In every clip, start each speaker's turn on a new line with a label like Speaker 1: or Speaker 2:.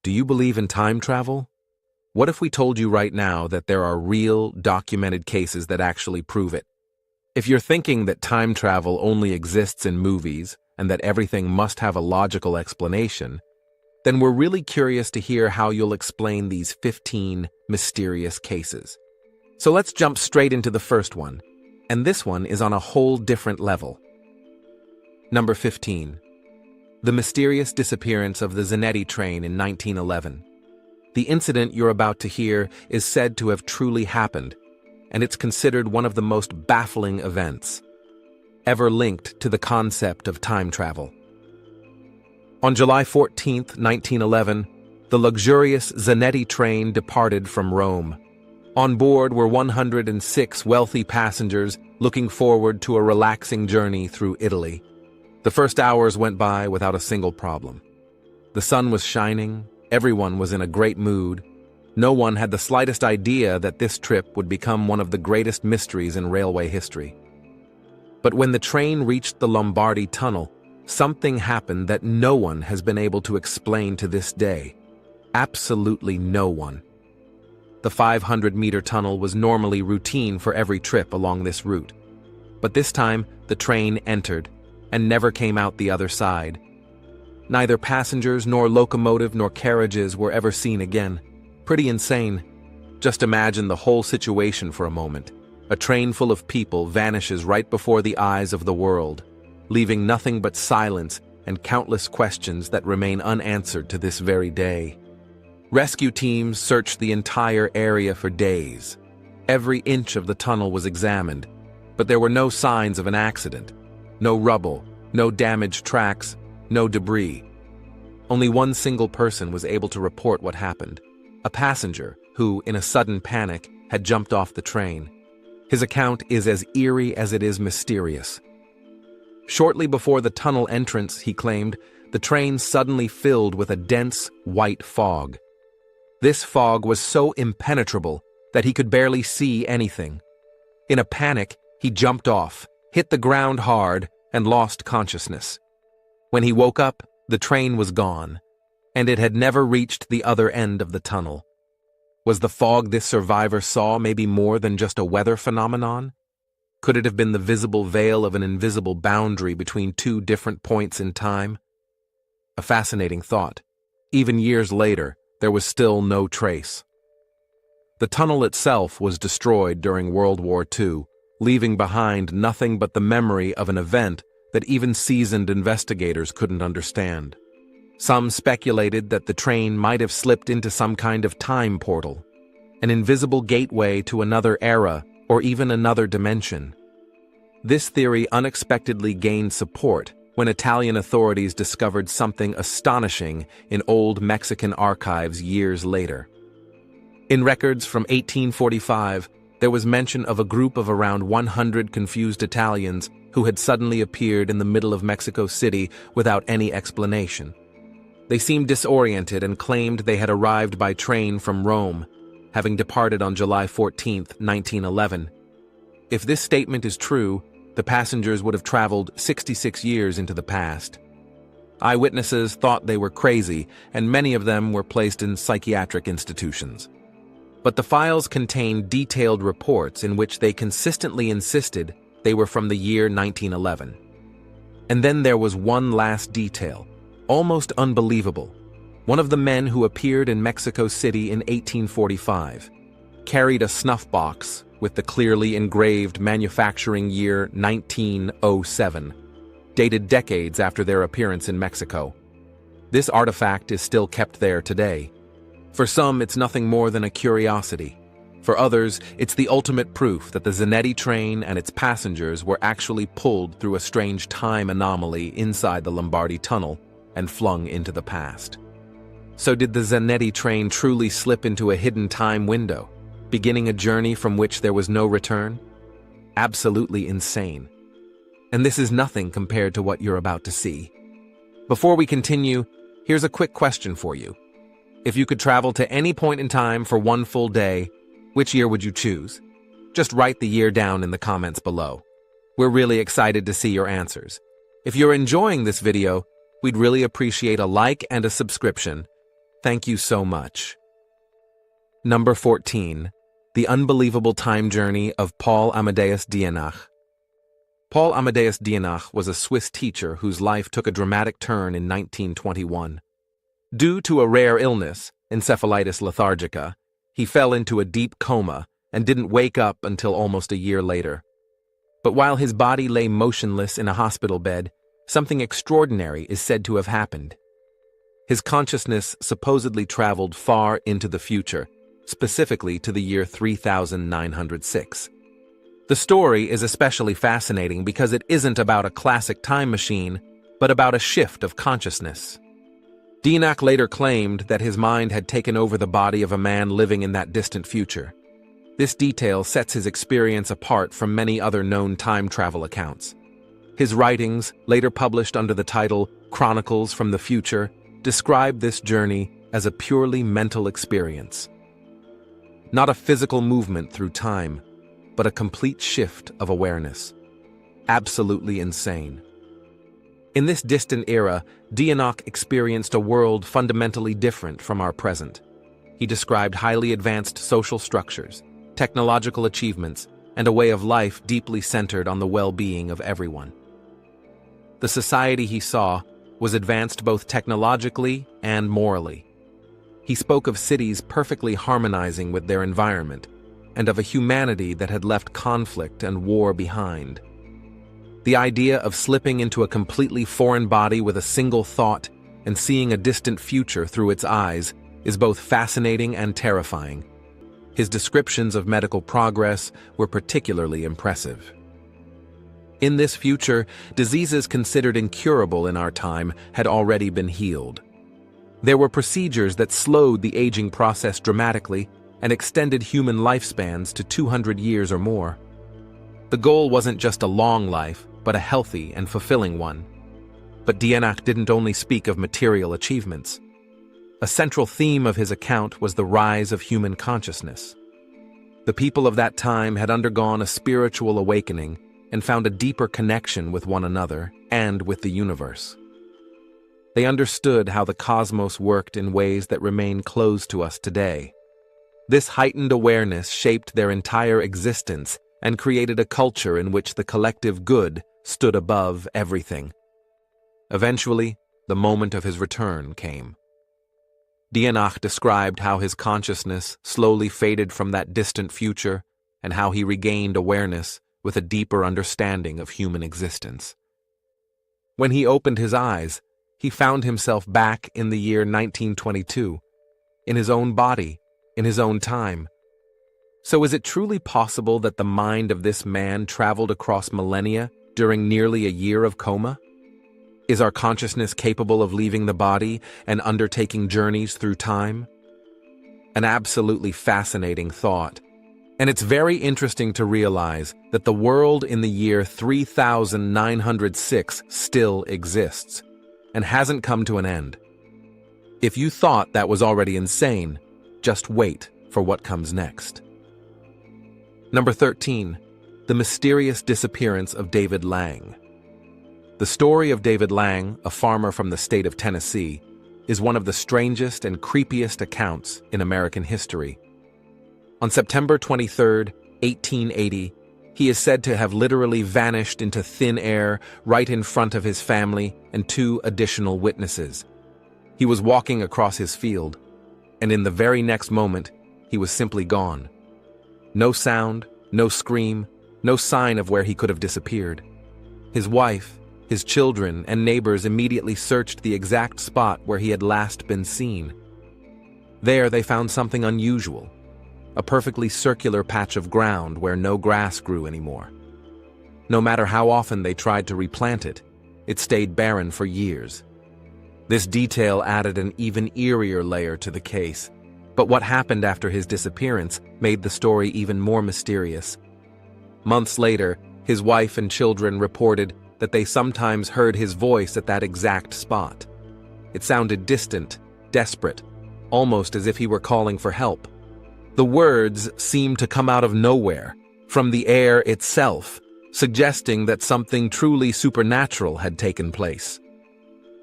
Speaker 1: Do you believe in time travel? What if we told you right now that there are real, documented cases that actually prove it? If you're thinking that time travel only exists in movies and that everything must have a logical explanation, then we're really curious to hear how you'll explain these 15 mysterious cases. So let's jump straight into the first one, and this one is on a whole different level. Number 15. The mysterious disappearance of the Zanetti train in 1911. The incident you're about to hear is said to have truly happened, and it's considered one of the most baffling events ever linked to the concept of time travel. On July 14, 1911, the luxurious Zanetti train departed from Rome. On board were 106 wealthy passengers looking forward to a relaxing journey through Italy. The first hours went by without a single problem. The sun was shining, everyone was in a great mood. No one had the slightest idea that this trip would become one of the greatest mysteries in railway history. But when the train reached the Lombardy Tunnel, something happened that no one has been able to explain to this day. Absolutely no one. The 500-meter tunnel was normally routine for every trip along this route. But this time, the train entered and never came out the other side. Neither passengers nor locomotive nor carriages were ever seen again. Pretty insane. Just imagine the whole situation for a moment. A train full of people vanishes right before the eyes of the world, leaving nothing but silence and countless questions that remain unanswered to this very day. Rescue teams searched the entire area for days. Every inch of the tunnel was examined, but there were no signs of an accident. No rubble, no damaged tracks, no debris. Only one single person was able to report what happened. A passenger who, in a sudden panic, had jumped off the train. His account is as eerie as it is mysterious. Shortly before the tunnel entrance, he claimed, the train suddenly filled with a dense, white fog. This fog was so impenetrable that he could barely see anything. In a panic, he jumped off, hit the ground hard, and lost consciousness. When he woke up, the train was gone, and it had never reached the other end of the tunnel. Was the fog this survivor saw maybe more than just a weather phenomenon? Could it have been the visible veil of an invisible boundary between two different points in time? A fascinating thought. Even years later, there was still no trace. The tunnel itself was destroyed during World War II, leaving behind nothing but the memory of an event that even seasoned investigators couldn't understand. Some speculated that the train might have slipped into some kind of time portal, an invisible gateway to another era or even another dimension. This theory unexpectedly gained support when Italian authorities discovered something astonishing in old Mexican archives years later. In records from 1845, there was mention of a group of around 100 confused Italians who had suddenly appeared in the middle of Mexico City without any explanation. They seemed disoriented and claimed they had arrived by train from Rome, having departed on July 14, 1911. If this statement is true, the passengers would have traveled 66 years into the past. Eyewitnesses thought they were crazy, and many of them were placed in psychiatric institutions. But the files contained detailed reports in which they consistently insisted they were from the year 1911. And then there was one last detail, almost unbelievable. One of the men who appeared in Mexico City in 1845 carried a snuff box with the clearly engraved manufacturing year 1907, dated decades after their appearance in Mexico. This artifact is still kept there today. For some, it's nothing more than a curiosity. For others, it's the ultimate proof that the Zanetti train and its passengers were actually pulled through a strange time anomaly inside the Lombardy Tunnel and flung into the past. So did the Zanetti train truly slip into a hidden time window, beginning a journey from which there was no return? Absolutely insane. And this is nothing compared to what you're about to see. Before we continue, here's a quick question for you. If you could travel to any point in time for one full day, which year would you choose? Just write the year down in the comments below. We're really excited to see your answers. If you're enjoying this video, we'd really appreciate a like and a subscription. Thank you so much. Number 14. The Unbelievable Time Journey of Paul Amadeus Dienach. Paul Amadeus Dienach was a Swiss teacher whose life took a dramatic turn in 1921. Due to a rare illness, encephalitis lethargica, he fell into a deep coma and didn't wake up until almost a year later. But while his body lay motionless in a hospital bed, something extraordinary is said to have happened. His consciousness supposedly traveled far into the future, specifically to the year 3906. The story is especially fascinating because it isn't about a classic time machine, but about a shift of consciousness. Dienach later claimed that his mind had taken over the body of a man living in that distant future. This detail sets his experience apart from many other known time travel accounts. His writings, later published under the title Chronicles from the Future, describe this journey as a purely mental experience. Not a physical movement through time, but a complete shift of awareness. Absolutely insane. In this distant era, Dienach experienced a world fundamentally different from our present. He described highly advanced social structures, technological achievements, and a way of life deeply centered on the well-being of everyone. The society he saw was advanced both technologically and morally. He spoke of cities perfectly harmonizing with their environment, and of a humanity that had left conflict and war behind. The idea of slipping into a completely foreign body with a single thought and seeing a distant future through its eyes is both fascinating and terrifying. His descriptions of medical progress were particularly impressive. In this future, diseases considered incurable in our time had already been healed. There were procedures that slowed the aging process dramatically and extended human lifespans to 200 years or more. The goal wasn't just a long life, but a healthy and fulfilling one. But Dienach didn't only speak of material achievements. A central theme of his account was the rise of human consciousness. The people of that time had undergone a spiritual awakening and found a deeper connection with one another and with the universe. They understood how the cosmos worked in ways that remain close to us today. This heightened awareness shaped their entire existence and created a culture in which the collective good stood above everything. Eventually, the moment of his return came. Dienach described how his consciousness slowly faded from that distant future and how he regained awareness with a deeper understanding of human existence. When he opened his eyes, he found himself back in the year 1922, in his own body, in his own time. So is it truly possible that the mind of this man traveled across millennia during nearly a year of coma? Is our consciousness capable of leaving the body and undertaking journeys through time? An absolutely fascinating thought. And it's very interesting to realize that the world in the year 3906 still exists and hasn't come to an end. If you thought that was already insane, just wait for what comes next. Number 13. The mysterious disappearance of David Lang. The story of David Lang, a farmer from the state of Tennessee, is one of the strangest and creepiest accounts in American history. On September 23, 1880, he is said to have literally vanished into thin air right in front of his family and two additional witnesses. He was walking across his field, and in the very next moment, he was simply gone. No sound, no scream, no sign of where he could have disappeared. His wife, his children, and neighbors immediately searched the exact spot where he had last been seen. There they found something unusual, a perfectly circular patch of ground where no grass grew anymore. No matter how often they tried to replant it, it stayed barren for years. This detail added an even eerier layer to the case, but what happened after his disappearance made the story even more mysterious. Months later, his wife and children reported that they sometimes heard his voice at that exact spot. It sounded distant, desperate, almost as if he were calling for help. The words seemed to come out of nowhere, from the air itself, suggesting that something truly supernatural had taken place.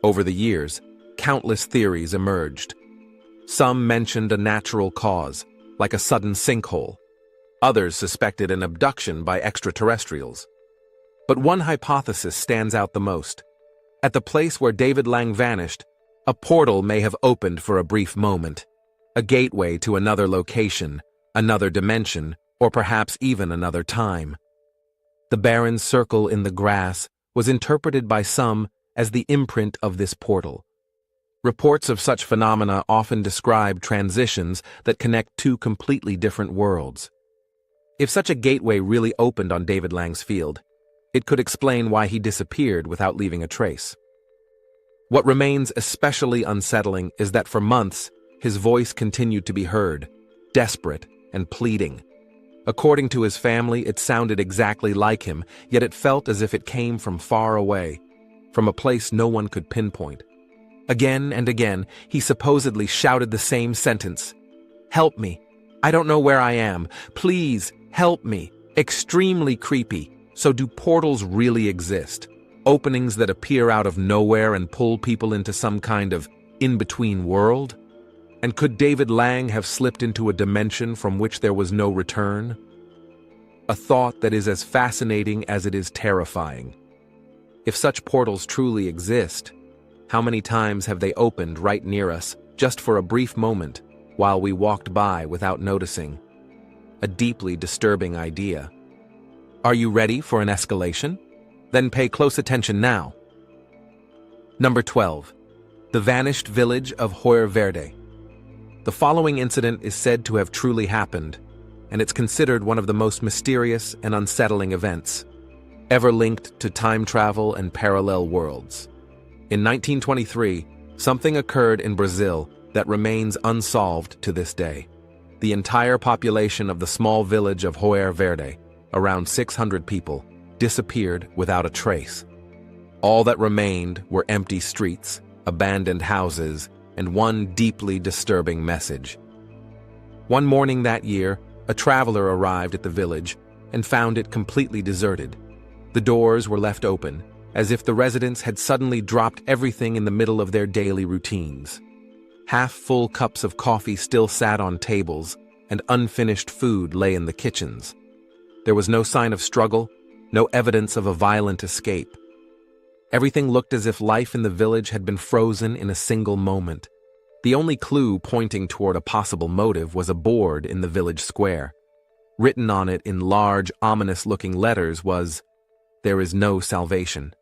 Speaker 1: Over the years, countless theories emerged. Some mentioned a natural cause, like a sudden sinkhole. Others suspected an abduction by extraterrestrials. But one hypothesis stands out the most. At the place where David Lang vanished, a portal may have opened for a brief moment, a gateway to another location, another dimension, or perhaps even another time. The barren circle in the grass was interpreted by some as the imprint of this portal. Reports of such phenomena often describe transitions that connect two completely different worlds. If such a gateway really opened on David Lang's field, it could explain why he disappeared without leaving a trace. What remains especially unsettling is that for months, his voice continued to be heard, desperate and pleading. According to his family, it sounded exactly like him, yet it felt as if it came from far away, from a place no one could pinpoint. Again and again, he supposedly shouted the same sentence. "Help me. I don't know where I am. Please, help me." Extremely creepy. So do portals really exist? Openings that appear out of nowhere and pull people into some kind of in-between world? And could David Lang have slipped into a dimension from which there was no return? A thought that is as fascinating as it is terrifying. If such portals truly exist, how many times have they opened right near us, just for a brief moment, while we walked by without noticing? A deeply disturbing idea. Are you ready for an escalation? Then pay close attention now. Number 12. The vanished village of Hoyer Verde. The following incident is said to have truly happened, and it's considered one of the most mysterious and unsettling events, ever linked to time travel and parallel worlds. In 1923, something occurred in Brazil that remains unsolved to this day. The entire population of the small village of Hoyer Verde, around 600 people, disappeared without a trace. All that remained were empty streets, abandoned houses, and one deeply disturbing message. One morning that year, a traveler arrived at the village and found it completely deserted. The doors were left open, as if the residents had suddenly dropped everything in the middle of their daily routines. Half-full cups of coffee still sat on tables, and unfinished food lay in the kitchens. There was no sign of struggle, no evidence of a violent escape. Everything looked as if life in the village had been frozen in a single moment. The only clue pointing toward a possible motive was a board in the village square. Written on it in large, ominous-looking letters was, "There is no salvation."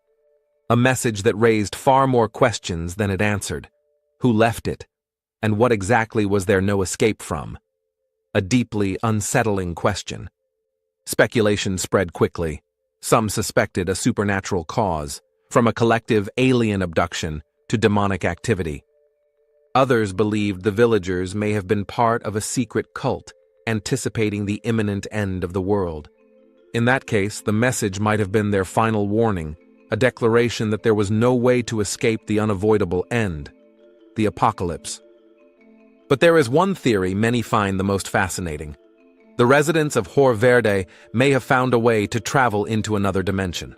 Speaker 1: A message that raised far more questions than it answered. Who left it? And what exactly was there no escape from? A deeply unsettling question. Speculation spread quickly. Some suspected a supernatural cause, from a collective alien abduction to demonic activity. Others believed the villagers may have been part of a secret cult, anticipating the imminent end of the world. In that case, the message might have been their final warning, a declaration that there was no way to escape the unavoidable end, the apocalypse. But there is one theory many find the most fascinating. The residents of Hoyer Verde may have found a way to travel into another dimension.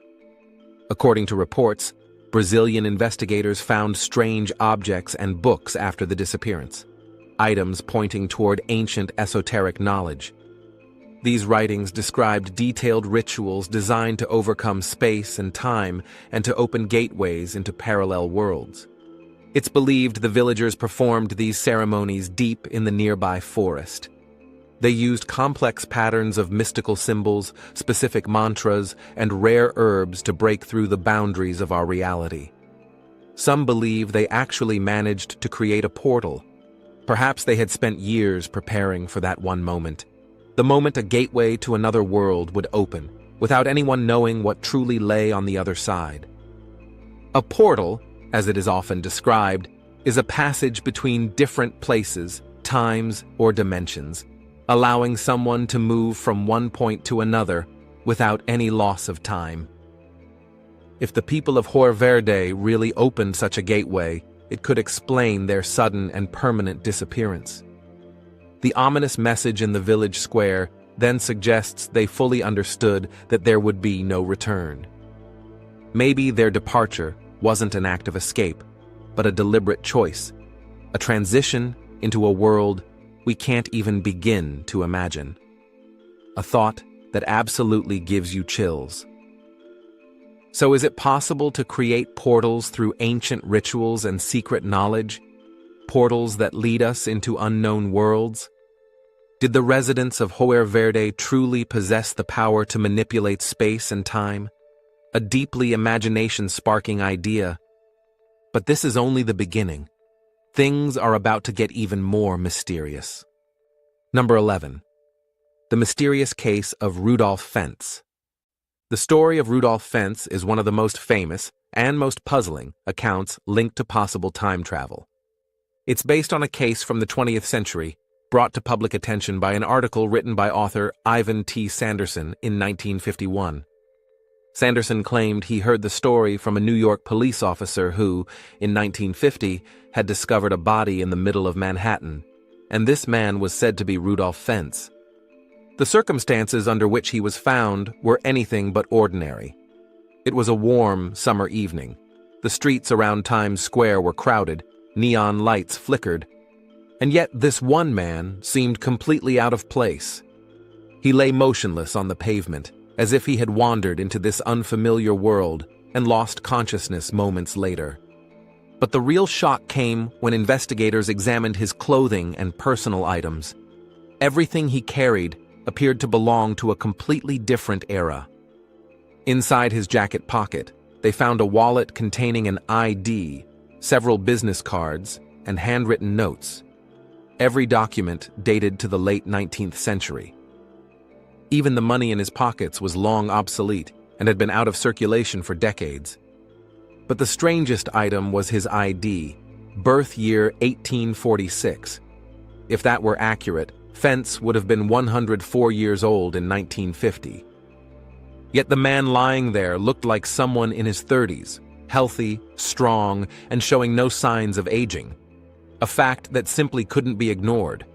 Speaker 1: According to reports, Brazilian investigators found strange objects and books after the disappearance, items pointing toward ancient esoteric knowledge. These writings described detailed rituals designed to overcome space and time and to open gateways into parallel worlds. It's believed the villagers performed these ceremonies deep in the nearby forest. They used complex patterns of mystical symbols, specific mantras, and rare herbs to break through the boundaries of our reality. Some believe they actually managed to create a portal. Perhaps they had spent years preparing for that one moment. The moment a gateway to another world would open, without anyone knowing what truly lay on the other side. A portal, as it is often described, is a passage between different places, times, or dimensions, allowing someone to move from one point to another without any loss of time. If the people of Hoyer Verde really opened such a gateway, it could explain their sudden and permanent disappearance. The ominous message in the village square then suggests they fully understood that there would be no return. Maybe their departure wasn't an act of escape, but a deliberate choice, a transition into a world we can't even begin to imagine. A thought that absolutely gives you chills. So is it possible to create portals through ancient rituals and secret knowledge? Portals that lead us into unknown worlds? Did the residents of Joer Verde truly possess the power to manipulate space and time? A deeply imagination-sparking idea. But this is only the beginning. Things are about to get even more mysterious. Number 11. The mysterious case of Rudolf Fentz. The story of Rudolf Fentz is one of the most famous and most puzzling accounts linked to possible time travel. It's based on a case from the 20th century, brought to public attention by an article written by author Ivan T. Sanderson in 1951. Sanderson claimed he heard the story from a New York police officer who, in 1950, had discovered a body in the middle of Manhattan, and this man was said to be Rudolf Fentz. The circumstances under which he was found were anything but ordinary. It was a warm summer evening. The streets around Times Square were crowded, neon lights flickered, and yet this one man seemed completely out of place. He lay motionless on the pavement, as if he had wandered into this unfamiliar world and lost consciousness moments later. But the real shock came when investigators examined his clothing and personal items. Everything he carried appeared to belong to a completely different era. Inside his jacket pocket, they found a wallet containing an ID, several business cards, and handwritten notes. Every document dated to the late 19th century. Even the money in his pockets was long obsolete and had been out of circulation for decades. But the strangest item was his ID, birth year 1846. If that were accurate, Fentz would have been 104 years old in 1950. Yet the man lying there looked like someone in his 30s, healthy, strong, and showing no signs of aging. A fact that simply couldn't be ignored.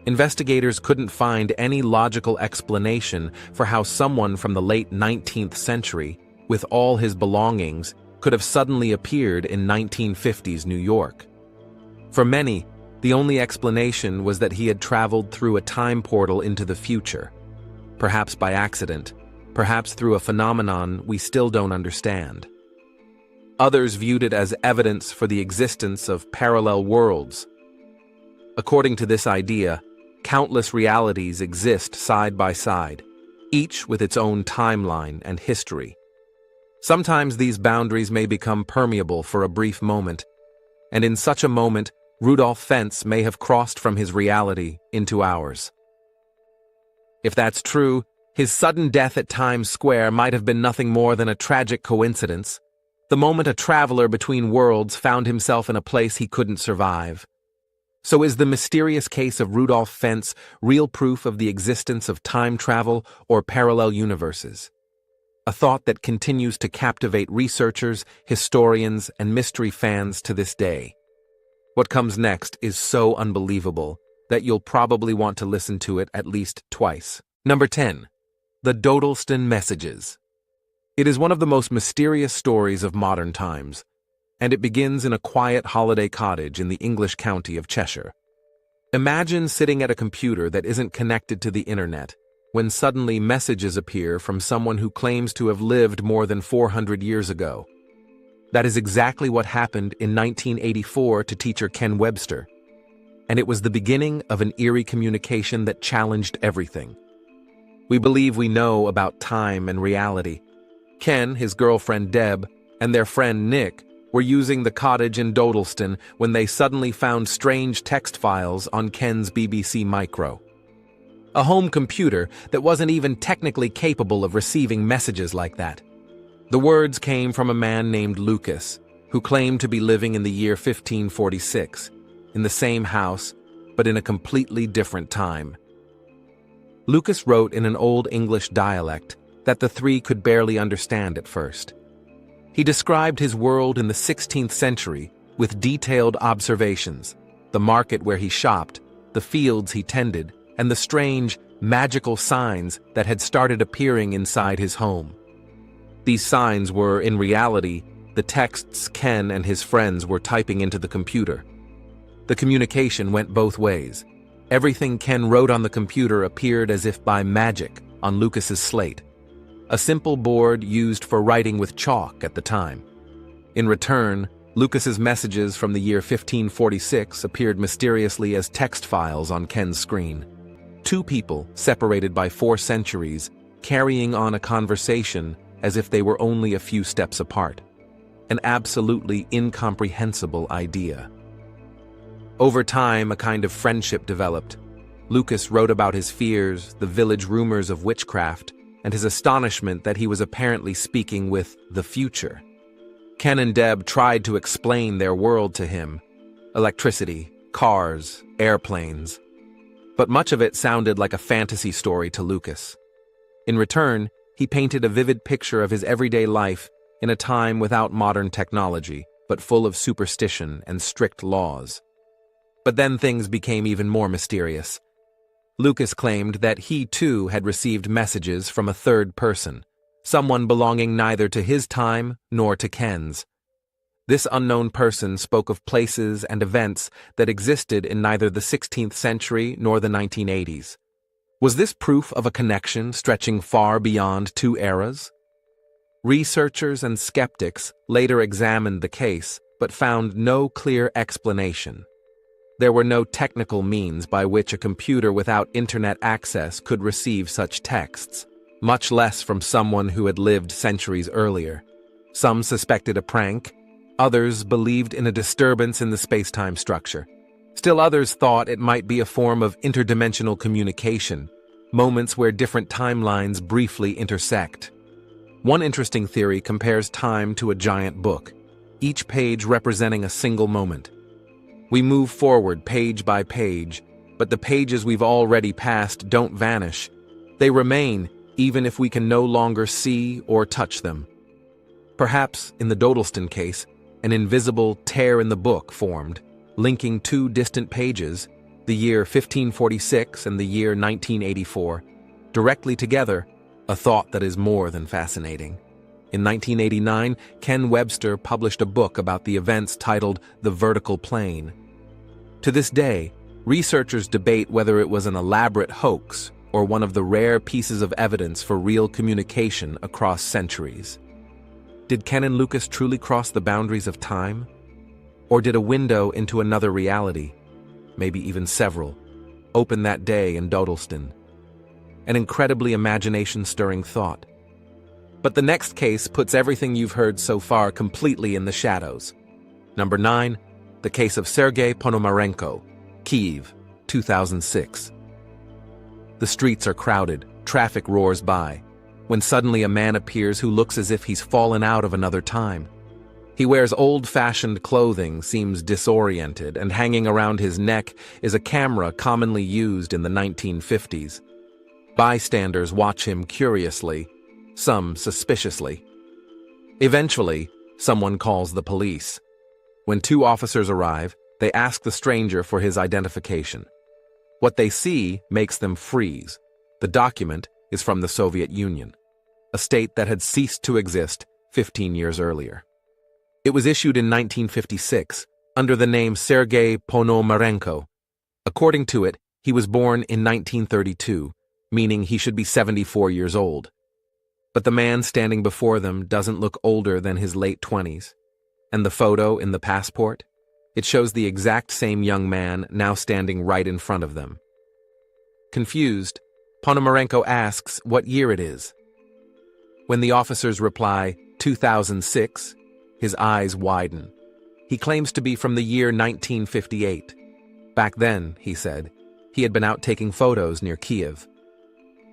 Speaker 1: Investigators couldn't find any logical explanation for how someone from the late 19th century, with all his belongings, could have suddenly appeared in 1950s New York. For many, the only explanation was that he had traveled through a time portal into the future, perhaps by accident, perhaps through a phenomenon we still don't understand. Others viewed it as evidence for the existence of parallel worlds. According to this idea, countless realities exist side by side, each with its own timeline and history. Sometimes these boundaries may become permeable for a brief moment, and in such a moment, Rudolf Fentz may have crossed from his reality into ours. If that's true, his sudden death at Times Square might have been nothing more than a tragic coincidence, the moment a traveler between worlds found himself in a place he couldn't survive. So is the mysterious case of Rudolf Fentz real proof of the existence of time travel or parallel universes? A thought that continues to captivate researchers, historians, and mystery fans to this day. What comes next is so unbelievable that you'll probably want to listen to it at least twice. Number 10. The Dodelston Messages. It is one of the most mysterious stories of modern times, and it begins in a quiet holiday cottage in the English county of Cheshire. Imagine sitting at a computer that isn't connected to the internet, when suddenly messages appear from someone who claims to have lived more than 400 years ago. That is exactly what happened in 1984 to teacher Ken Webster, and it was the beginning of an eerie communication that challenged everything. We believe we know about time and reality. Ken, his girlfriend Deb, and their friend Nick were using the cottage in Dodelston when they suddenly found strange text files on Ken's BBC Micro. A home computer that wasn't even technically capable of receiving messages like that. The words came from a man named Lucas, who claimed to be living in the year 1546, in the same house, but in a completely different time. Lucas wrote in an Old English dialect that the three could barely understand at first. He described his world in the 16th century with detailed observations, the market where he shopped, the fields he tended, and the strange, magical signs that had started appearing inside his home. These signs were, in reality, the texts Ken and his friends were typing into the computer. The communication went both ways. Everything Ken wrote on the computer appeared as if by magic on Lucas's slate, a simple board used for writing with chalk at the time. In return, Lucas's messages from the year 1546 appeared mysteriously as text files on Ken's screen. Two people, separated by 4 centuries, carrying on a conversation as if they were only a few steps apart. An absolutely incomprehensible idea. Over time, a kind of friendship developed. Lucas wrote about his fears, the village rumors of witchcraft, and his astonishment that he was apparently speaking with the future. Ken and Deb tried to explain their world to him. Electricity, cars, airplanes. But much of it sounded like a fantasy story to Lucas. In return, he painted a vivid picture of his everyday life in a time without modern technology, but full of superstition and strict laws. But then things became even more mysterious. Lucas claimed that he too had received messages from a third person, someone belonging neither to his time nor to Ken's. This unknown person spoke of places and events that existed in neither the 16th century nor the 1980s. Was this proof of a connection stretching far beyond 2 eras? Researchers and skeptics later examined the case, but found no clear explanation. There were no technical means by which a computer without internet access could receive such texts, much less from someone who had lived centuries earlier. Some suspected a prank, others believed in a disturbance in the space-time structure. Still others thought it might be a form of interdimensional communication, moments where different timelines briefly intersect. One interesting theory compares time to a giant book, each page representing a single moment. We move forward page by page, but the pages we've already passed don't vanish. They remain, even if we can no longer see or touch them. Perhaps, in the Dodelston case, an invisible tear in the book formed, linking 2 distant pages, the year 1546 and the year 1984, directly together, a thought that is more than fascinating. In 1989, Ken Webster published a book about the events titled The Vertical Plane. To this day, researchers debate whether it was an elaborate hoax or one of the rare pieces of evidence for real communication across centuries. Did Ken and Lucas truly cross the boundaries of time? Or did a window into another reality, maybe even several, open that day in Dodelston? An incredibly imagination-stirring thought. But the next case puts everything you've heard so far completely in the shadows. Number 9, the case of Sergei Ponomarenko, Kyiv, 2006. The streets are crowded, traffic roars by, when suddenly a man appears who looks as if he's fallen out of another time. He wears old-fashioned clothing, seems disoriented, and hanging around his neck is a camera commonly used in the 1950s. Bystanders watch him curiously, some suspiciously. Eventually, someone calls the police. When 2 officers arrive, they ask the stranger for his identification. What they see makes them freeze. The document is from the Soviet Union, a state that had ceased to exist 15 years earlier. It was issued in 1956 under the name Sergei Ponomarenko. According to it, he was born in 1932, meaning he should be 74 years old. But the man standing before them doesn't look older than his late 20s. And the photo in the passport? It shows the exact same young man now standing right in front of them. Confused, Ponomarenko asks what year it is. When the officers reply, 2006, his eyes widen. He claims to be from the year 1958. Back then, he said, he had been out taking photos near Kyiv.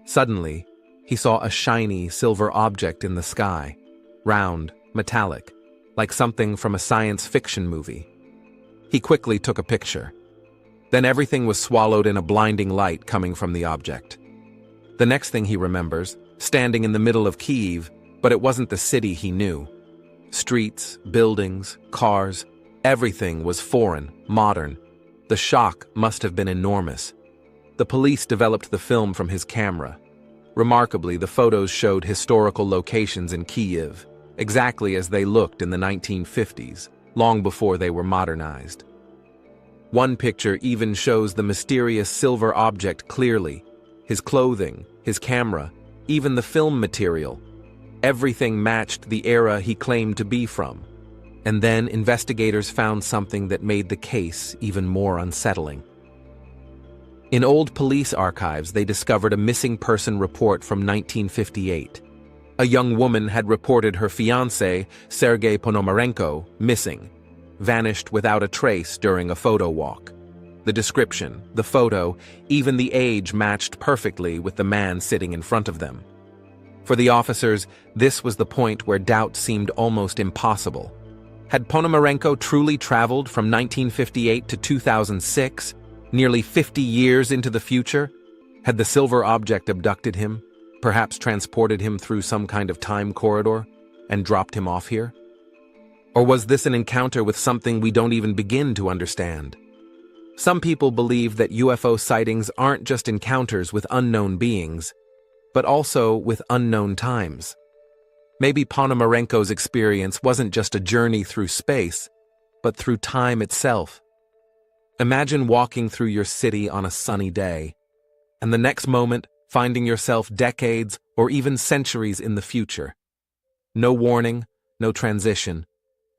Speaker 1: Suddenly, he saw a shiny silver object in the sky, round, metallic, like something from a science fiction movie. He quickly took a picture. Then everything was swallowed in a blinding light coming from the object. The next thing he remembers, standing in the middle of Kyiv, but it wasn't the city he knew. Streets, buildings, cars, everything was foreign, modern. The shock must have been enormous. The police developed the film from his camera. Remarkably, the photos showed historical locations in Kyiv, exactly as they looked in the 1950s, long before they were modernized. One picture even shows the mysterious silver object clearly: his clothing, his camera, even the film material. Everything matched the era he claimed to be from. And then investigators found something that made the case even more unsettling. In old police archives, they discovered a missing person report from 1958. A young woman had reported her fiancé, Sergei Ponomarenko, missing, vanished without a trace during a photo walk. The description, the photo, even the age matched perfectly with the man sitting in front of them. For the officers, this was the point where doubt seemed almost impossible. Had Ponomarenko truly traveled from 1958 to 2006, nearly 50 years into the future? Had the silver object abducted him, perhaps transported him through some kind of time corridor, and dropped him off here? Or was this an encounter with something we don't even begin to understand? Some people believe that UFO sightings aren't just encounters with unknown beings, but also with unknown times. Maybe Ponomarenko's experience wasn't just a journey through space, but through time itself. Imagine walking through your city on a sunny day, and the next moment finding yourself decades or even centuries in the future. No warning, no transition,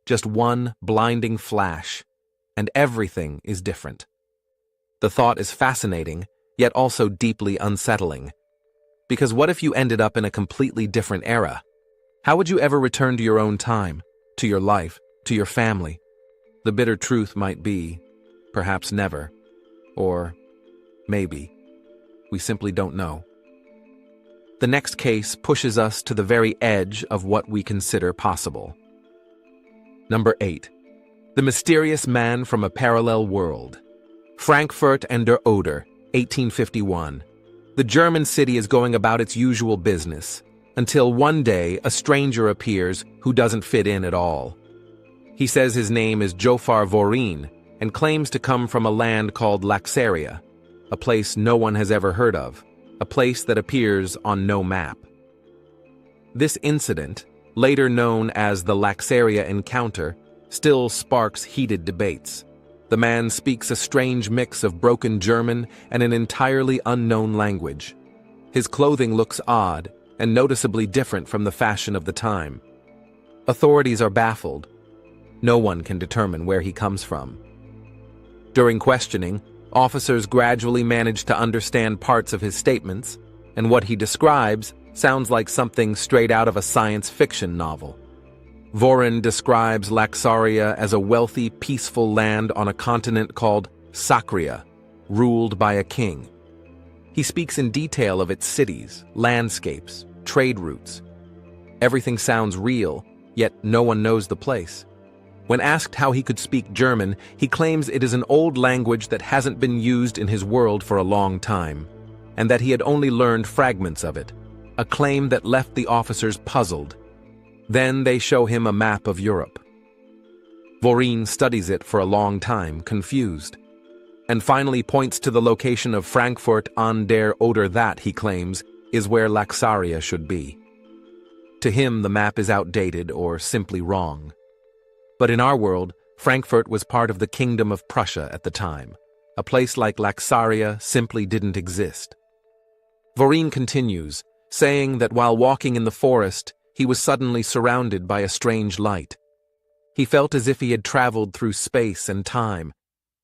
Speaker 1: just one blinding flash, and everything is different. The thought is fascinating, yet also deeply unsettling. Because what if you ended up in a completely different era? How would you ever return to your own time, to your life, to your family? The bitter truth might be, perhaps never, or maybe. We simply don't know. The next case pushes us to the very edge of what we consider possible. Number 8. The mysterious man from a parallel world. Frankfurt an der Oder, 1851. The German city is going about its usual business, until one day a stranger appears who doesn't fit in at all. He says his name is Jofar Vorin and claims to come from a land called Laxaria, a place no one has ever heard of, a place that appears on no map. This incident, later known as the Laxaria encounter, still sparks heated debates. The man speaks a strange mix of broken German and an entirely unknown language. His clothing looks odd and noticeably different from the fashion of the time. Authorities are baffled. No one can determine where he comes from. During questioning, officers gradually manage to understand parts of his statements, and what he describes sounds like something straight out of a science fiction novel. Vorin describes Laxaria as a wealthy, peaceful land on a continent called Sakria, ruled by a king. He speaks in detail of its cities, landscapes, trade routes. Everything sounds real, yet no one knows the place. When asked how he could speak German, he claims it is an old language that hasn't been used in his world for a long time, and that he had only learned fragments of it, a claim that left the officers puzzled. Then they show him a map of Europe. Vorin studies it for a long time, confused, and finally points to the location of Frankfurt an der Oder that, he claims, is where Laxaria should be. To him, the map is outdated or simply wrong. But in our world, Frankfurt was part of the Kingdom of Prussia at the time. A place like Laxaria simply didn't exist. Vorin continues, saying that while walking in the forest, he was suddenly surrounded by a strange light. He felt as if he had traveled through space and time,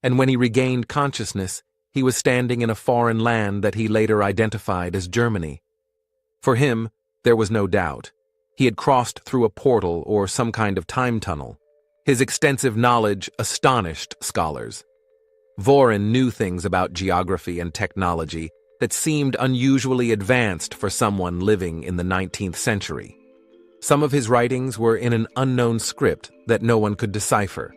Speaker 1: and when he regained consciousness, he was standing in a foreign land that he later identified as Germany. For him, there was no doubt. He had crossed through a portal or some kind of time tunnel. His extensive knowledge astonished scholars. Vorin knew things about geography and technology that seemed unusually advanced for someone living in the 19th century. Some of his writings were in an unknown script that no one could decipher.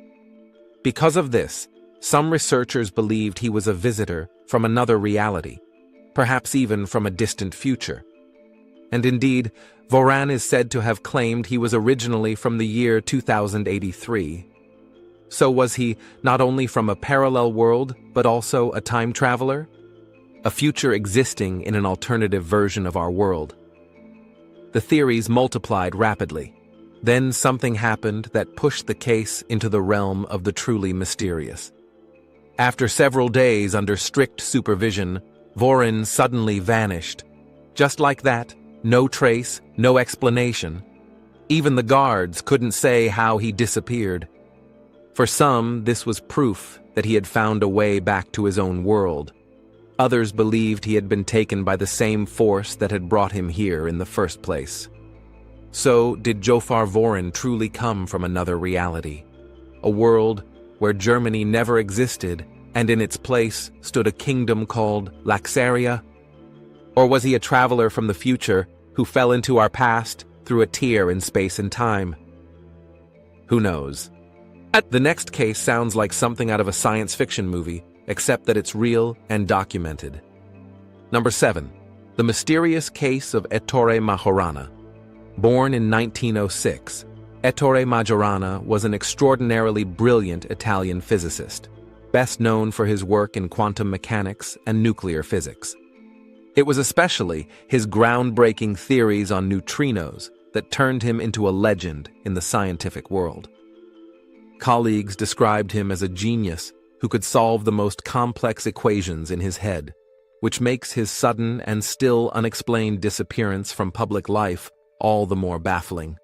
Speaker 1: Because of this, some researchers believed he was a visitor from another reality, perhaps even from a distant future. And indeed, Vorin is said to have claimed he was originally from the year 2083. So was he not only from a parallel world, but also a time traveler? A future existing in an alternative version of our world. The theories multiplied rapidly. Then something happened that pushed the case into the realm of the truly mysterious. After several days under strict supervision, Vorin suddenly vanished. Just like that, no trace, no explanation. Even the guards couldn't say how he disappeared. For some, this was proof that he had found a way back to his own world. Others believed he had been taken by the same force that had brought him here in the first place. So, did Jofar Vorin truly come from another reality? A world where Germany never existed, and in its place stood a kingdom called Laxaria? Or was he a traveler from the future who fell into our past through a tear in space and time? Who knows? The next case sounds like something out of a science fiction movie, except that it's real and documented. Number 7. The mysterious case of Ettore Majorana. Born in 1906, Ettore Majorana was an extraordinarily brilliant Italian physicist, best known for his work in quantum mechanics and nuclear physics. It was especially his groundbreaking theories on neutrinos that turned him into a legend in the scientific world. Colleagues described him as a genius who could solve the most complex equations in his head, which makes his sudden and still unexplained disappearance from public life all the more baffling.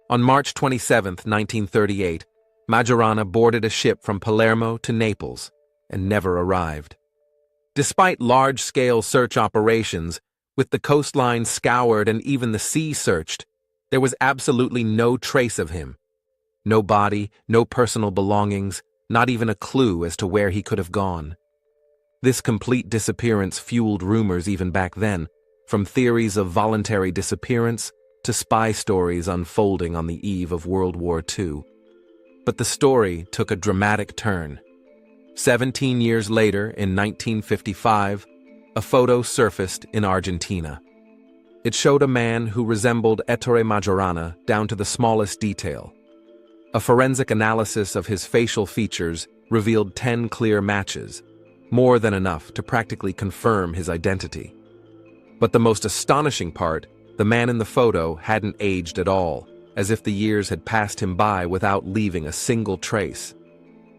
Speaker 1: On March 27, 1938, Majorana boarded a ship from Palermo to Naples and never arrived. Despite large-scale search operations, with the coastline scoured and even the sea searched, there was absolutely no trace of him. No body, no personal belongings, not even a clue as to where he could have gone. This complete disappearance fueled rumors even back then, from theories of voluntary disappearance to spy stories unfolding on the eve of World War II. But the story took a dramatic turn. 17 years later, in 1955, a photo surfaced in Argentina. It showed a man who resembled Ettore Majorana down to the smallest detail. A forensic analysis of his facial features revealed 10 clear matches, more than enough to practically confirm his identity. But the most astonishing part, the man in the photo hadn't aged at all, as if the years had passed him by without leaving a single trace.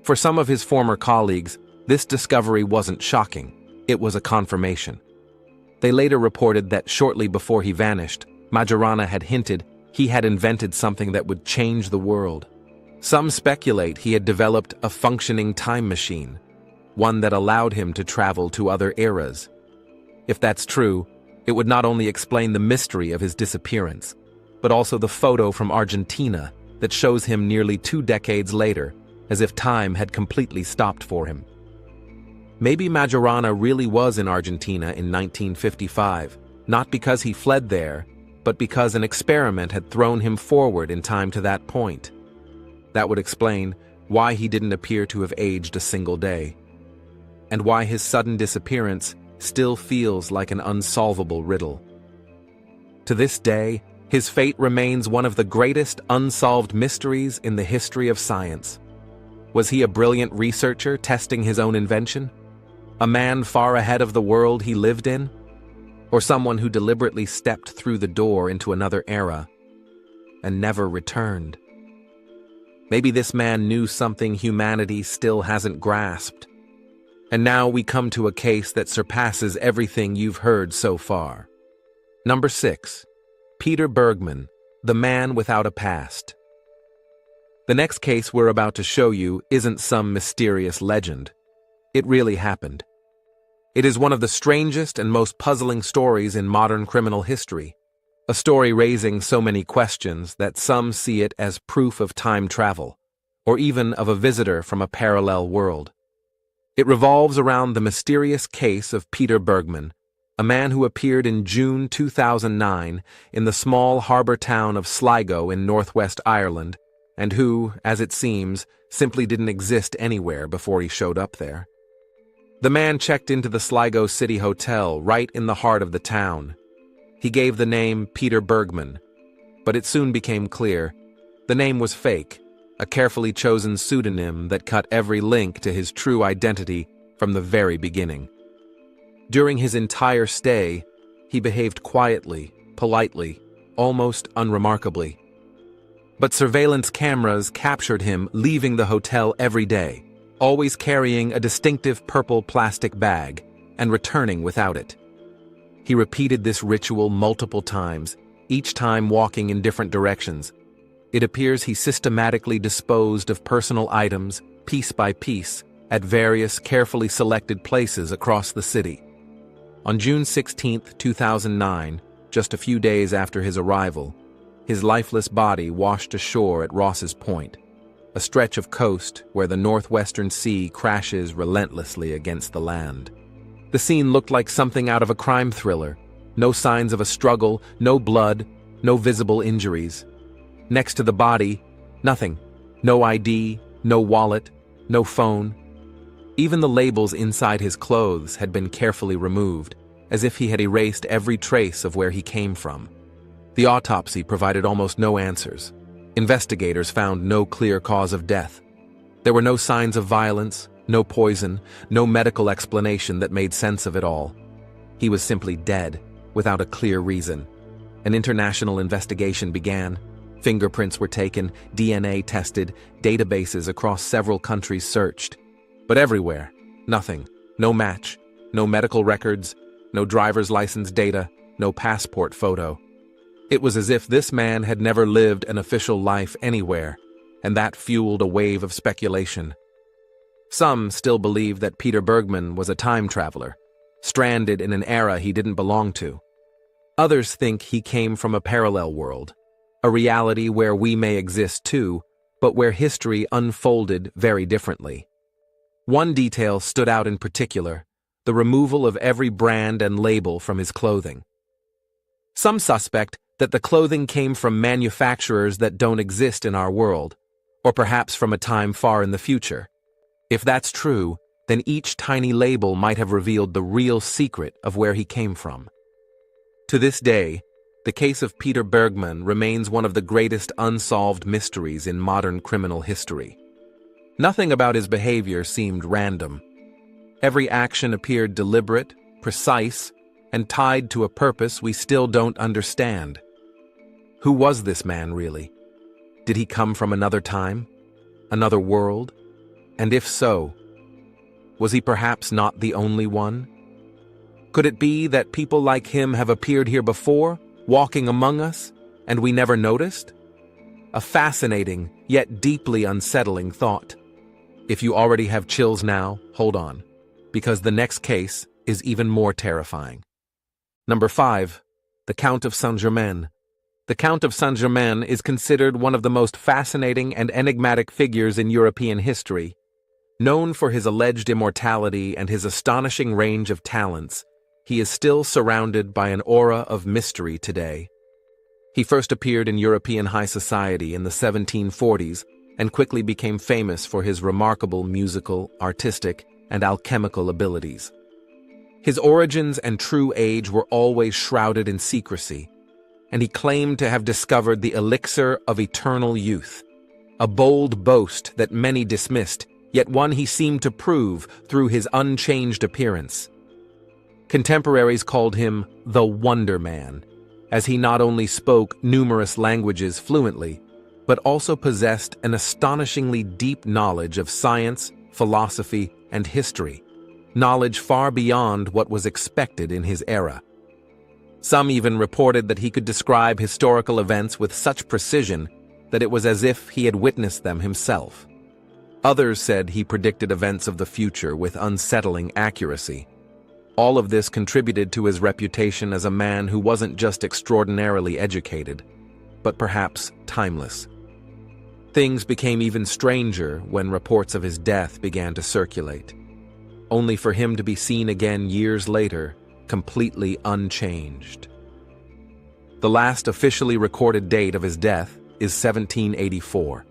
Speaker 1: For some of his former colleagues, this discovery wasn't shocking, it was a confirmation. They later reported that shortly before he vanished, Majorana had hinted he had invented something that would change the world. Some speculate he had developed a functioning time machine, one that allowed him to travel to other eras. If that's true, it would not only explain the mystery of his disappearance, but also the photo from Argentina that shows him nearly 2 decades later, as if time had completely stopped for him. Maybe Majorana really was in Argentina in 1955, not because he fled there, but because an experiment had thrown him forward in time to that point. That would explain why he didn't appear to have aged a single day, and why his sudden disappearance still feels like an unsolvable riddle. To this day, his fate remains one of the greatest unsolved mysteries in the history of science. Was he a brilliant researcher testing his own invention? A man far ahead of the world he lived in? Or someone who deliberately stepped through the door into another era and never returned? Maybe this man knew something humanity still hasn't grasped. And now we come to a case that surpasses everything you've heard so far. Number 6. Peter Bergman, the man without a past. The next case we're about to show you isn't some mysterious legend. It really happened. It is one of the strangest and most puzzling stories in modern criminal history. A story raising so many questions that some see it as proof of time travel, or even of a visitor from a parallel world. It revolves around the mysterious case of Peter Bergman, a man who appeared in June 2009 in the small harbor town of Sligo in northwest Ireland, and who, as it seems, simply didn't exist anywhere before he showed up there. The man checked into the Sligo City Hotel right in the heart of the town. He gave the name Peter Bergman, but it soon became clear the name was fake, a carefully chosen pseudonym that cut every link to his true identity from the very beginning. During his entire stay, he behaved quietly, politely, almost unremarkably. But surveillance cameras captured him leaving the hotel every day, always carrying a distinctive purple plastic bag and returning without it. He repeated this ritual multiple times, each time walking in different directions. It appears he systematically disposed of personal items, piece by piece, at various carefully selected places across the city. On June 16, 2009, just a few days after his arrival, his lifeless body washed ashore at Ross's Point, a stretch of coast where the northwestern sea crashes relentlessly against the land. The scene looked like something out of a crime thriller. No signs of a struggle, no blood, no visible injuries. Next to the body, nothing. No ID, no wallet, no phone. Even the labels inside his clothes had been carefully removed, as if he had erased every trace of where he came from. The autopsy provided almost no answers. Investigators found no clear cause of death. There were no signs of violence, no poison, no medical explanation that made sense of it all. He was simply dead, without a clear reason. An international investigation began. Fingerprints were taken, DNA tested, databases across several countries searched. But everywhere, nothing. No match, no medical records, no driver's license data, no passport photo. It was as if this man had never lived an official life anywhere, and that fueled a wave of speculation. Some still believe that Peter Bergman was a time traveler, stranded in an era he didn't belong to. Others think he came from a parallel world, a reality where we may exist too, but where history unfolded very differently. One detail stood out in particular: the removal of every brand and label from his clothing. Some suspect that the clothing came from manufacturers that don't exist in our world, or perhaps from a time far in the future. If that's true, then each tiny label might have revealed the real secret of where he came from. To this day, the case of Peter Bergman remains one of the greatest unsolved mysteries in modern criminal history. Nothing about his behavior seemed random. Every action appeared deliberate, precise, and tied to a purpose we still don't understand. Who was this man, really? Did he come from another time? Another world? And if so, was he perhaps not the only one? Could it be that people like him have appeared here before, walking among us, and we never noticed? A fascinating, yet deeply unsettling thought. If you already have chills now, hold on, because the next case is even more terrifying. Number 5. The Count of Saint-Germain. The Count of Saint-Germain is considered one of the most fascinating and enigmatic figures in European history. Known for his alleged immortality and his astonishing range of talents, he is still surrounded by an aura of mystery today. He first appeared in European high society in the 1740s and quickly became famous for his remarkable musical, artistic, and alchemical abilities. His origins and true age were always shrouded in secrecy, and he claimed to have discovered the elixir of eternal youth, a bold boast that many dismissed, yet one he seemed to prove through his unchanged appearance. Contemporaries called him the Wonder Man, as he not only spoke numerous languages fluently, but also possessed an astonishingly deep knowledge of science, philosophy, and history, knowledge far beyond what was expected in his era. Some even reported that he could describe historical events with such precision that it was as if he had witnessed them himself. Others said he predicted events of the future with unsettling accuracy. All of this contributed to his reputation as a man who wasn't just extraordinarily educated, but perhaps timeless. Things became even stranger when reports of his death began to circulate, only for him to be seen again years later, completely unchanged. The last officially recorded date of his death is 1784.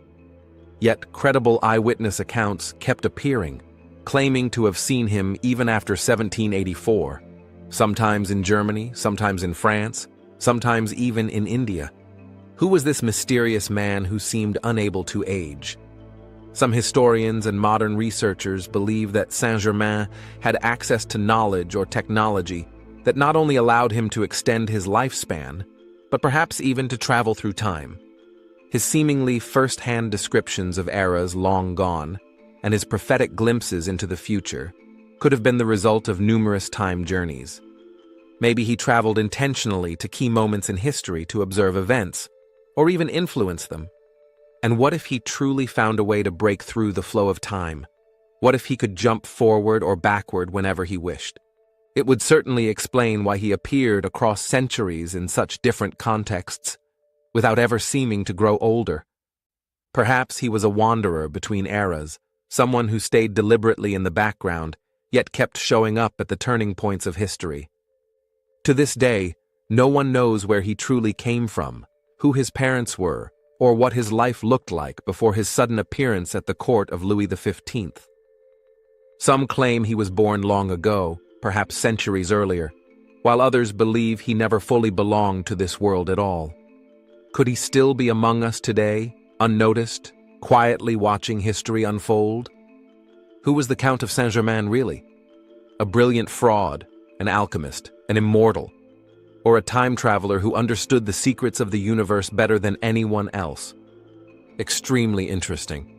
Speaker 1: Yet credible eyewitness accounts kept appearing, claiming to have seen him even after 1784, sometimes in Germany, sometimes in France, sometimes even in India. Who was this mysterious man who seemed unable to age? Some historians and modern researchers believe that Saint-Germain had access to knowledge or technology that not only allowed him to extend his lifespan, but perhaps even to travel through time. His seemingly first-hand descriptions of eras long gone, and his prophetic glimpses into the future could have been the result of numerous time journeys. Maybe he traveled intentionally to key moments in history to observe events, or even influence them. And what if he truly found a way to break through the flow of time? What if he could jump forward or backward whenever he wished? It would certainly explain why he appeared across centuries in such different contexts, without ever seeming to grow older. Perhaps he was a wanderer between eras, someone who stayed deliberately in the background, yet kept showing up at the turning points of history. To this day, no one knows where he truly came from, who his parents were, or what his life looked like before his sudden appearance at the court of Louis XV. Some claim he was born long ago, perhaps centuries earlier, while others believe he never fully belonged to this world at all. Could he still be among us today, unnoticed, quietly watching history unfold? Who was the Count of Saint-Germain really? A brilliant fraud, an alchemist, an immortal, or a time traveler who understood the secrets of the universe better than anyone else? Extremely interesting.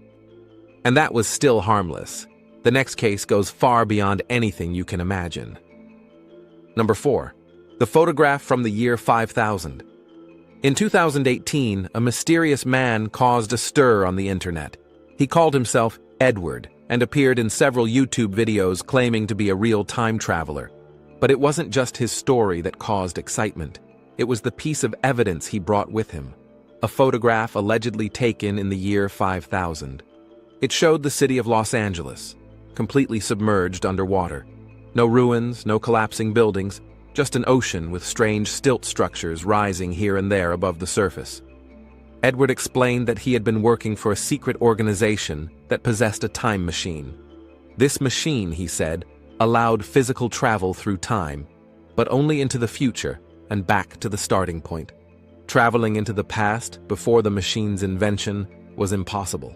Speaker 1: And that was still harmless. The next case goes far beyond anything you can imagine. Number 4. The photograph from the year 5000. In 2018, a mysterious man caused a stir on the internet. He called himself Edward and appeared in several YouTube videos claiming to be a real time traveler. But it wasn't just his story that caused excitement. It was the piece of evidence he brought with him, a photograph allegedly taken in the year 5000. It showed the city of Los Angeles, completely submerged underwater. No ruins, no collapsing buildings, just an ocean with strange stilt structures rising here and there above the surface. Edward explained that he had been working for a secret organization that possessed a time machine. This machine, he said, allowed physical travel through time, but only into the future and back to the starting point. Traveling into the past before the machine's invention was impossible.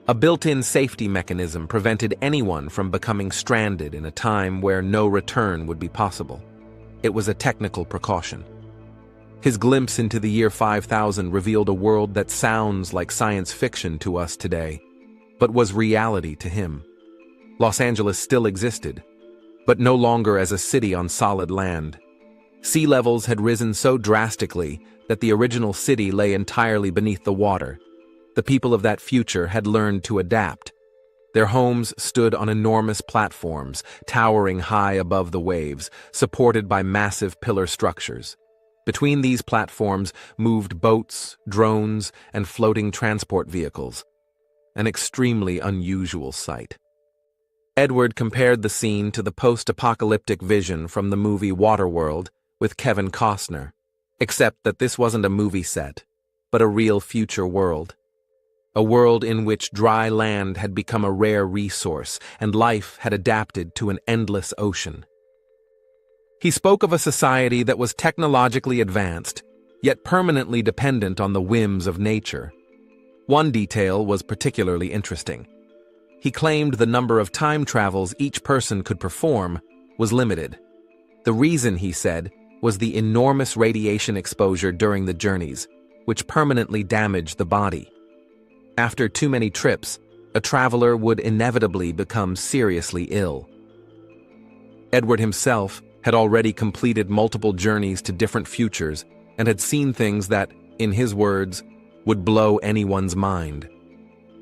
Speaker 1: A built-in safety mechanism prevented anyone from becoming stranded in a time where no return would be possible. It was a technical precaution. His glimpse into the year 5000 revealed a world that sounds like science fiction to us today, but was reality to him. Los Angeles still existed, but no longer as a city on solid land. Sea levels had risen so drastically that the original city lay entirely beneath the water. The people of that future had learned to adapt. Their homes stood on enormous platforms, towering high above the waves, supported by massive pillar structures. Between these platforms moved boats, drones, and floating transport vehicles. An extremely unusual sight. Edward compared the scene to the post-apocalyptic vision from the movie Waterworld with Kevin Costner, except that this wasn't a movie set, but a real future world. A world in which dry land had become a rare resource and life had adapted to an endless ocean. He spoke of a society that was technologically advanced, yet permanently dependent on the whims of nature. One detail was particularly interesting. He claimed the number of time travels each person could perform was limited. The reason, he said, was the enormous radiation exposure during the journeys, which permanently damaged the body. After too many trips, a traveler would inevitably become seriously ill. Edward himself had already completed multiple journeys to different futures and had seen things that, in his words, would blow anyone's mind.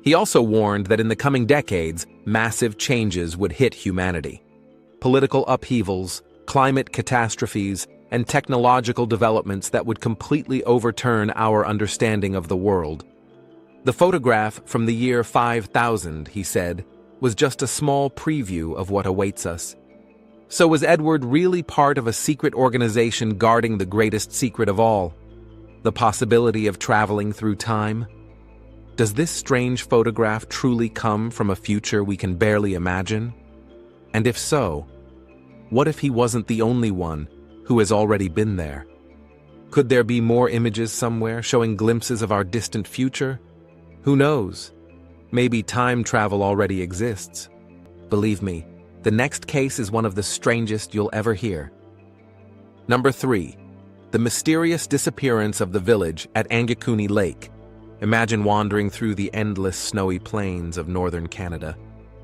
Speaker 1: He also warned that in the coming decades, massive changes would hit humanity. Political upheavals, climate catastrophes, and technological developments that would completely overturn our understanding of the world. The photograph from the year 5000, he said, was just a small preview of what awaits us. So was Edward really part of a secret organization guarding the greatest secret of all? The possibility of traveling through time? Does this strange photograph truly come from a future we can barely imagine? And if so, what if he wasn't the only one who has already been there? Could there be more images somewhere showing glimpses of our distant future? Who knows? Maybe time travel already exists. Believe me, the next case is one of the strangest you'll ever hear. Number 3. The mysterious disappearance of the village at Angakuni Lake. Imagine wandering through the endless snowy plains of northern Canada.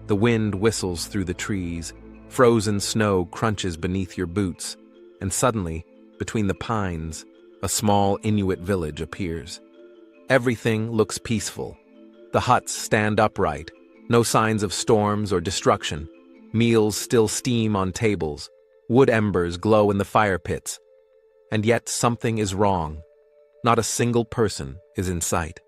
Speaker 1: The wind whistles through the trees, frozen snow crunches beneath your boots, and suddenly, between the pines, a small Inuit village appears. Everything looks peaceful. The huts stand upright, no signs of storms or destruction. Meals still steam on tables, wood embers glow in the fire pits. And yet something is wrong. Not a single person is in sight.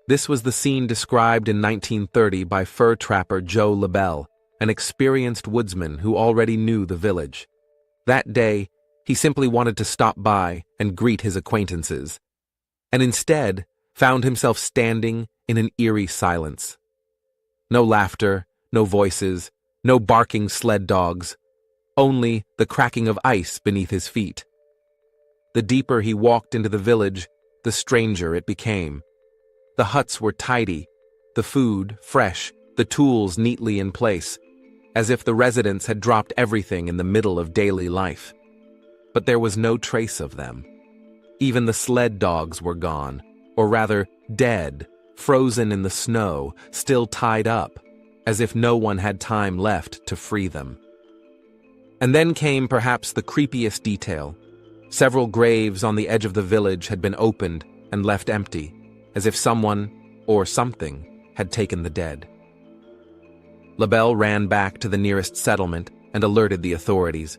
Speaker 1: This was the scene described in 1930 by fur trapper Joe LaBelle, an experienced woodsman who already knew the village. That day, he simply wanted to stop by and greet his acquaintances, and instead found himself standing in an eerie silence. No laughter, no voices, no barking sled dogs, only the cracking of ice beneath his feet. The deeper he walked into the village, the stranger it became. The huts were tidy, the food fresh, the tools neatly in place, as if the residents had dropped everything in the middle of daily life. But there was no trace of them. Even the sled dogs were gone, or rather, dead, frozen in the snow, still tied up, as if no one had time left to free them. And then came perhaps the creepiest detail. Several graves on the edge of the village had been opened and left empty, as if someone, or something, had taken the dead. LaBelle ran back to the nearest settlement and alerted the authorities.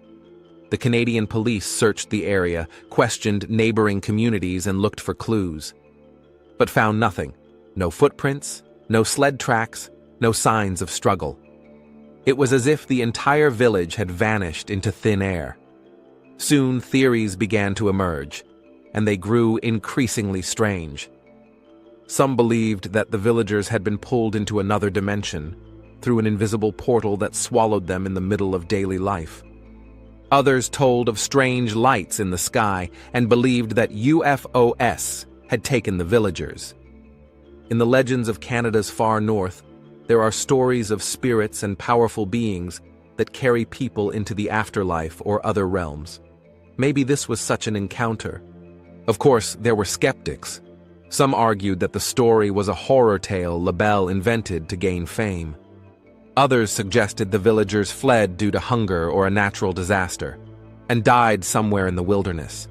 Speaker 1: The Canadian police searched the area, questioned neighboring communities, and looked for clues. But found nothing. No footprints, no sled tracks, no signs of struggle. It was as if the entire village had vanished into thin air. Soon theories began to emerge, and they grew increasingly strange. Some believed that the villagers had been pulled into another dimension, through an invisible portal that swallowed them in the middle of daily life. Others told of strange lights in the sky and believed that UFOs had taken the villagers. In the legends of Canada's far north, there are stories of spirits and powerful beings that carry people into the afterlife or other realms. Maybe this was such an encounter. Of course, there were skeptics. Some argued that the story was a horror tale LaBelle invented to gain fame. Others suggested the villagers fled due to hunger or a natural disaster, and died somewhere in the wilderness.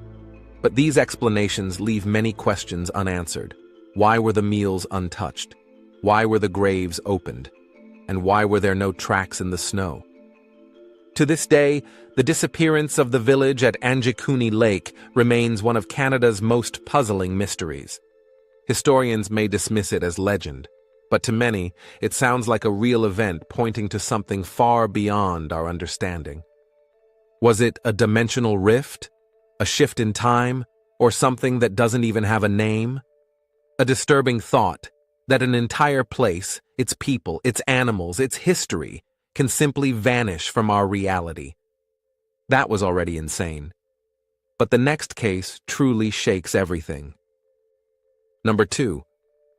Speaker 1: But these explanations leave many questions unanswered. Why were the meals untouched? Why were the graves opened? And why were there no tracks in the snow? To this day, the disappearance of the village at Anjikuni Lake remains one of Canada's most puzzling mysteries. Historians may dismiss it as legend, but to many, it sounds like a real event pointing to something far beyond our understanding. Was it a dimensional rift? A shift in time? Or something that doesn't even have a name? A disturbing thought that an entire place, its people, its animals, its history, can simply vanish from our reality. That was already insane. But the next case truly shakes everything. Number 2.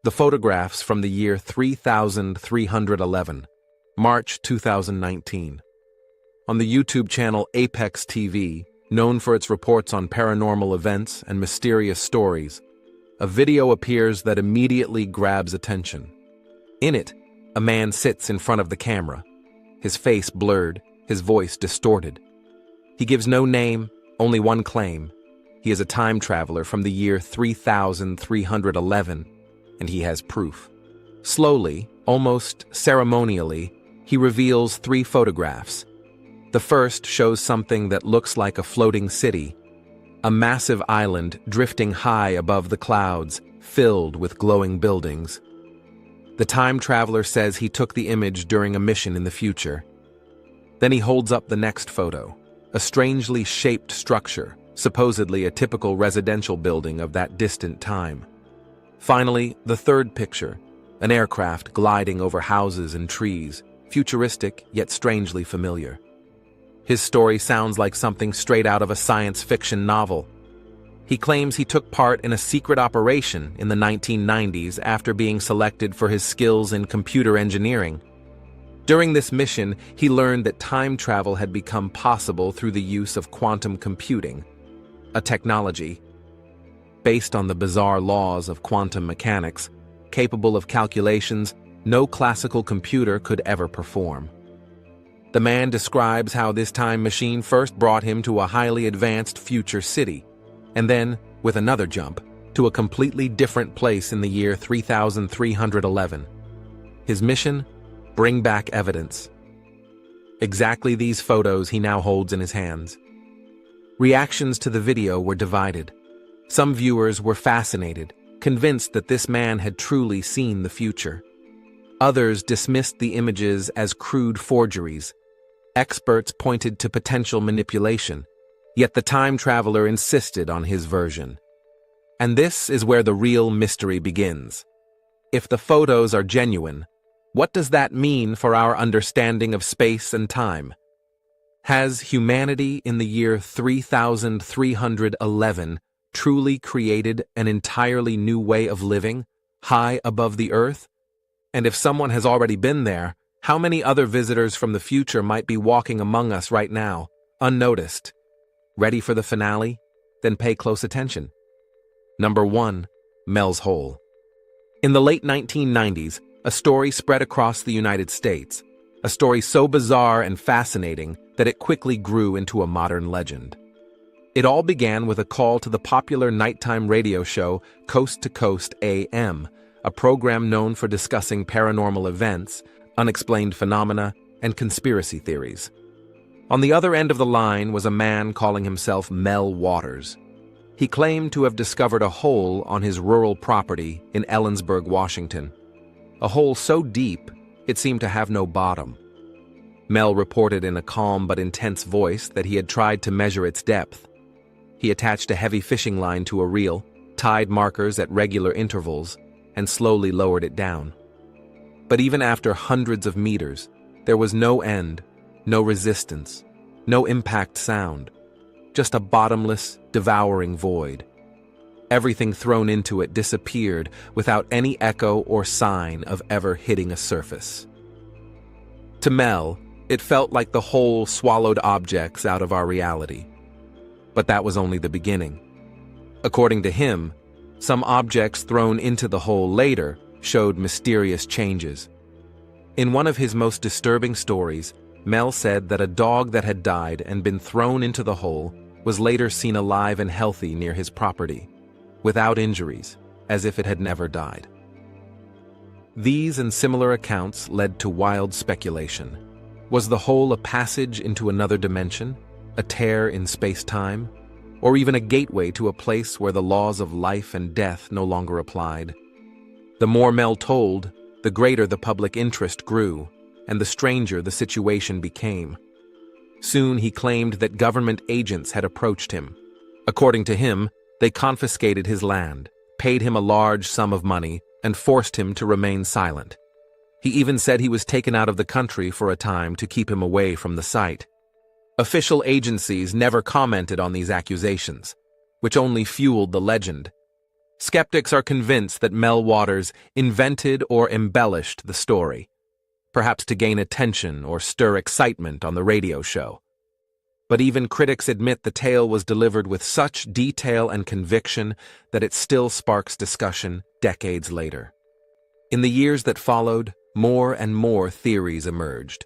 Speaker 1: The photographs from the year 3311, March 2019. On the YouTube channel Apex TV, known for its reports on paranormal events and mysterious stories, a video appears that immediately grabs attention. In it, a man sits in front of the camera, his face blurred, his voice distorted. He gives no name, only one claim. He is a time traveler from the year 3311, and he has proof. Slowly, almost ceremonially, he reveals 3 photographs. The first shows something that looks like a floating city, a massive island drifting high above the clouds, filled with glowing buildings. The time traveler says he took the image during a mission in the future. Then he holds up the next photo, a strangely shaped structure, supposedly a typical residential building of that distant time. Finally, the third picture, an aircraft gliding over houses and trees, futuristic yet strangely familiar. His story sounds like something straight out of a science fiction novel. He claims he took part in a secret operation in the 1990s after being selected for his skills in computer engineering. During this mission, he learned that time travel had become possible through the use of quantum computing, a technology based on the bizarre laws of quantum mechanics. capable of calculations no classical computer could ever perform. The man describes how this time machine first brought him to a highly advanced future city, and then, with another jump, to a completely different place in the year 3311. His mission? Bring back evidence. Exactly these photos he now holds in his hands. Reactions to the video were divided. Some viewers were fascinated, convinced that this man had truly seen the future. Others dismissed the images as crude forgeries. Experts pointed to potential manipulation, yet the time traveler insisted on his version. And this is where the real mystery begins. If the photos are genuine, what does that mean for our understanding of space and time? Has humanity in the year 3311 truly created an entirely new way of living, high above the earth? And if someone has already been there, how many other visitors from the future might be walking among us right now, unnoticed? Ready for the finale? Then pay close attention. Number 1. Mel's Hole. In the late 1990s, a story spread across the United States, a story so bizarre and fascinating that it quickly grew into a modern legend. It all began with a call to the popular nighttime radio show Coast to Coast AM, a program known for discussing paranormal events, unexplained phenomena, and conspiracy theories. On the other end of the line was a man calling himself Mel Waters. He claimed to have discovered a hole on his rural property in Ellensburg, Washington. A hole so deep, it seemed to have no bottom. Mel reported in a calm but intense voice that he had tried to measure its depth. He attached a heavy fishing line to a reel, tied markers at regular intervals, and slowly lowered it down. But even after hundreds of meters, there was no end, no resistance, no impact sound, just a bottomless, devouring void. Everything thrown into it disappeared without any echo or sign of ever hitting a surface. To Mel, it felt like the hole swallowed objects out of our reality. But that was only the beginning. According to him, some objects thrown into the hole later showed mysterious changes. In one of his most disturbing stories, Mel said that a dog that had died and been thrown into the hole was later seen alive and healthy near his property, without injuries, as if it had never died. These and similar accounts led to wild speculation. Was the hole a passage into another dimension, a tear in space-time, or even a gateway to a place where the laws of life and death no longer applied? The more Mel told, the greater the public interest grew, and the stranger the situation became. Soon he claimed that government agents had approached him. According to him, they confiscated his land, paid him a large sum of money, and forced him to remain silent. He even said he was taken out of the country for a time to keep him away from the site. Official agencies never commented on these accusations, which only fueled the legend. Skeptics are convinced that Mel Waters invented or embellished the story, perhaps to gain attention or stir excitement on the radio show. But even critics admit the tale was delivered with such detail and conviction that it still sparks discussion decades later. In the years that followed, more and more theories emerged.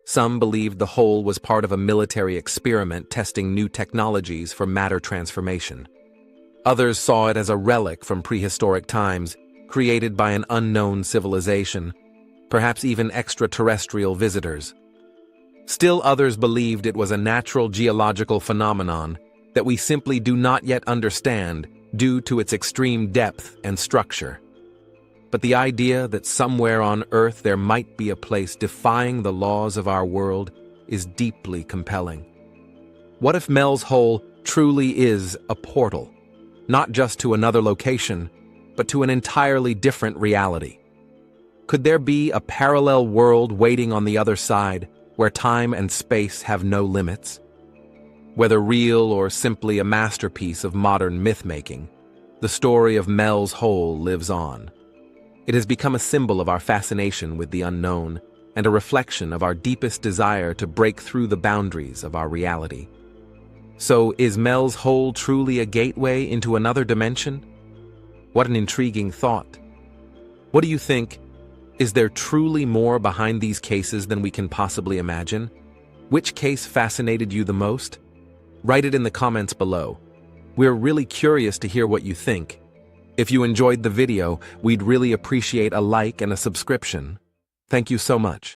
Speaker 1: Some believed the hole was part of a military experiment testing new technologies for matter transformation. Others saw it as a relic from prehistoric times, created by an unknown civilization, perhaps even extraterrestrial visitors. Still others believed it was a natural geological phenomenon that we simply do not yet understand due to its extreme depth and structure. But the idea that somewhere on Earth there might be a place defying the laws of our world is deeply compelling. What if Mel's Hole truly is a portal, not just to another location, but to an entirely different reality? Could there be a parallel world waiting on the other side, where time and space have no limits? Whether real or simply a masterpiece of modern myth-making, the story of Mel's Hole lives on. It has become a symbol of our fascination with the unknown and a reflection of our deepest desire to break through the boundaries of our reality. So, is Mel's Hole truly a gateway into another dimension? What an intriguing thought. What do you think? Is there truly more behind these cases than we can possibly imagine? Which case fascinated you the most? Write it in the comments below. We're really curious to hear what you think. If you enjoyed the video, we'd really appreciate a like and a subscription. Thank you so much.